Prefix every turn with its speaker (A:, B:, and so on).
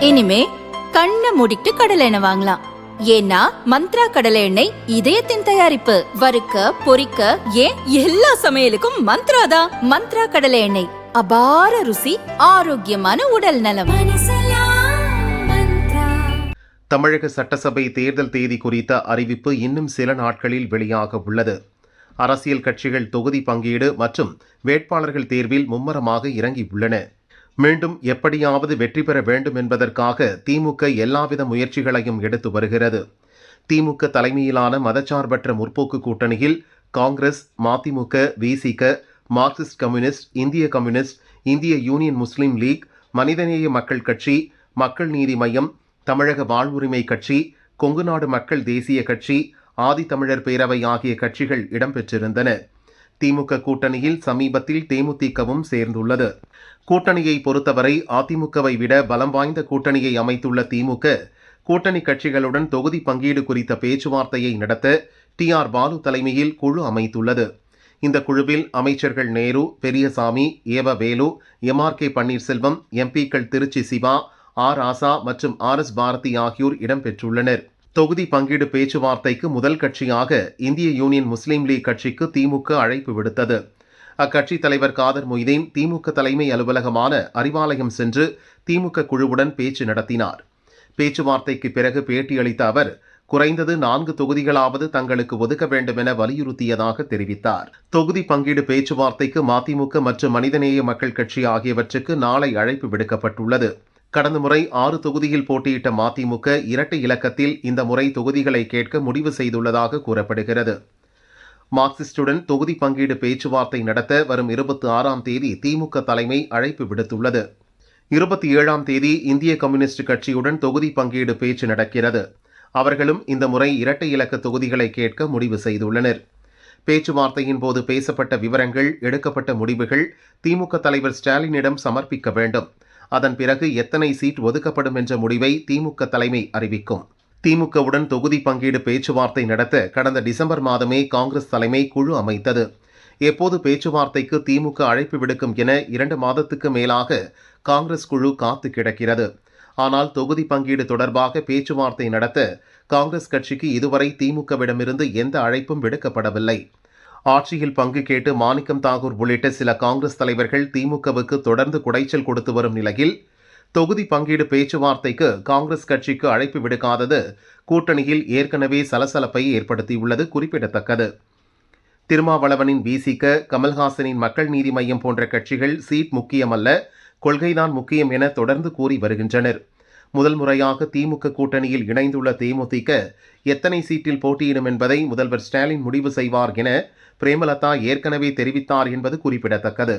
A: இனிமே கண்ணை மூடிட்டு கடலை எண்ணெய் வாங்கலாம். ஏன்னா மந்த்ரா கடலை எண்ணெய் இதயத்தின் தயாரிப்பு. வறுக்க பொரிக்க ஏன் எல்லா சமையலுக்கும் மந்த்ரா தான். மந்த்ரா கடலை எண்ணெய், அபார ருசி, ஆரோக்கியமான உடல் நலம்.
B: தமிழக சட்டசபை தேர்தல் தேதி குறித்த அறிவிப்பு இன்னும் சில நாட்களில் வெளியாக உள்ளது. அரசியல் கட்சிகள் தொகுதி பங்கீடு மற்றும் வேட்பாளர்கள் தேர்வில் மும்முரமாக இறங்கியுள்ளன. மீண்டும் எப்படியாவது வெற்றி பெற வேண்டும் என்பதற்காக திமுக எல்லாவித முயற்சிகளையும் எடுத்து வருகிறது. திமுக தலைமையிலான மதச்சார்பற்ற முற்போக்கு கூட்டணியில் காங்கிரஸ், மதிமுக, விசிக, மார்க்சிஸ்ட் கம்யூனிஸ்ட், இந்திய கம்யூனிஸ்ட், இந்திய யூனியன் முஸ்லீம் லீக், மனிதநேய மக்கள் கட்சி, மக்கள் நீதி மய்யம், தமிழக வாழ்வுரிமை கட்சி, கொங்குநாடு மக்கள் தேசிய கட்சி, ஆதித்தமிழர் பேரவை ஆகிய கட்சிகள் இடம்பெற்றிருந்தன. திமுக கூட்டணியில் சமீபத்தில் தேமுதிகவும் சேர்ந்துள்ளது. கூட்டணியை பொறுத்தவரை அதிமுகவை விட பலம் வாய்ந்த கூட்டணியை அமைத்துள்ள திமுக கூட்டணி கட்சிகளுடன் தொகுதி பங்கீடு குறித்த பேச்சுவார்த்தையை நடத்த டி.ஆர். பாலு தலைமையில் குழு அமைத்துள்ளது. இந்த குழுவில் அமைச்சர்கள் நேரு, பெரியசாமி, ஏவ வேலு, எம்.ஆர்.கே. பன்னீர்செல்வம், எம்பிக்கள் திருச்சி சிவா, ஆர். ஆசா மற்றும் ஆர்.எஸ். பாரதி ஆகியோர் இடம்பெற்றுள்ளனர். தொகுதி பங்கீடு பேச்சுவார்த்தைக்கு முதல் கட்சியாக இந்திய யூனியன் முஸ்லீம் லீக் கட்சிக்கு திமுக அழைப்பு விடுத்தது. அக்கட்சி தலைவர் காதர் மொய்தீன் திமுக தலைமை அலுவலகமான அறிவாலயம் சென்று திமுக குழுவுடன் பேச்சு நடத்தினார். பேச்சுவார்த்தைக்கு பிறகு பேட்டியளித்த அவர், குறைந்தது 4 தொகுதிகளாவது தங்களுக்கு ஒதுக்க வேண்டும் என வலியுறுத்தியதாக தெரிவித்தார். தொகுதி பங்கீடு பேச்சுவார்த்தைக்கு மதிமுக மற்றும் மனிதநேய மக்கள் கட்சி ஆகியவற்றுக்கு நாளை அழைப்பு விடுக்கப்பட்டுள்ளது. கடந்த முறை 6 தொகுதியில் போட்டியிட்ட மதிமுக இரட்டை இலக்கத்தில் இந்த முறை தொகுதிகளை கேட்க முடிவு செய்துள்ளதாக கூறப்படுகிறது. மார்க்சிஸ்டுடன் தொகுதி பங்கீடு பேச்சுவார்த்தை நடத்த வரும் 26ஆம் தேதி திமுக தலைமை அழைப்பு விடுத்துள்ளது. 27ஆம் தேதி இந்திய கம்யூனிஸ்ட் கட்சியுடன் தொகுதி பங்கீடு பேச்சு நடக்கிறது. அவர்களும் இந்த முறை இரட்டை இலக்க தொகுதிகளை கேட்க முடிவு செய்துள்ளனர். பேச்சுவார்த்தையின் போது பேசப்பட்ட விவரங்கள், எடுக்கப்பட்ட முடிவுகள் திமுக தலைவர் ஸ்டாலினிடம் சமர்ப்பிக்க வேண்டும். அதன் பிறகு எத்தனை சீட் ஒதுக்கப்படும் என்ற முடிவை திமுக தலைமை அறிவிக்கும். திமுகவுடன் தொகுதி பங்கீடு பேச்சுவார்த்தை நடத்த கடந்த டிசம்பர் மாதமே காங்கிரஸ் தலைமை குழு அமைத்தது. எப்போது பேச்சுவார்த்தைக்கு திமுக அழைப்பு விடுக்கும் என 2 மாதத்துக்கு மேலாக காங்கிரஸ் குழு காத்து கிடக்கிறது. ஆனால் தொகுதி பங்கீடு தொடர்பாக பேச்சுவார்த்தை நடத்த காங்கிரஸ் கட்சிக்கு இதுவரை திமுகவிடமிருந்து எந்த அழைப்பும் விடுக்கப்படவில்லை. ஆட்சியில் பங்கு கேட்டு மாணிக்கம் தாகூர் உள்ளிட்ட சில காங்கிரஸ் தலைவர்கள் திமுகவுக்கு தொடர்ந்து குடைச்சல் கொடுத்து வரும் நிலையில் தொகுதி பங்கீடு பேச்சுவார்த்தைக்கு காங்கிரஸ் கட்சிக்கு அழைப்பு விடுக்காதது கூட்டணியில் ஏற்கனவே சலசலப்பை ஏற்படுத்தியுள்ளது குறிப்பிடத்தக்கது. திருமாவளவனின் விசிக, கமல்ஹாசனின் மக்கள் நீதி மய்யம் போன்ற கட்சிகள் சீட் முக்கியமல்ல, கொள்கைதான் முக்கியம் என தொடர்ந்து கூறி வருகின்றனர். முதல் முறையாக திமுக கூட்டணியில் இணைந்துள்ள தேமுதிக எத்தனை சீட்டில் போட்டியிடும் என்பதை முதல்வர் ஸ்டாலின் முடிவு செய்வார் என பிரேமலதா ஏற்கனவே தெரிவித்தார் என்பது குறிப்பிடத்தக்கது.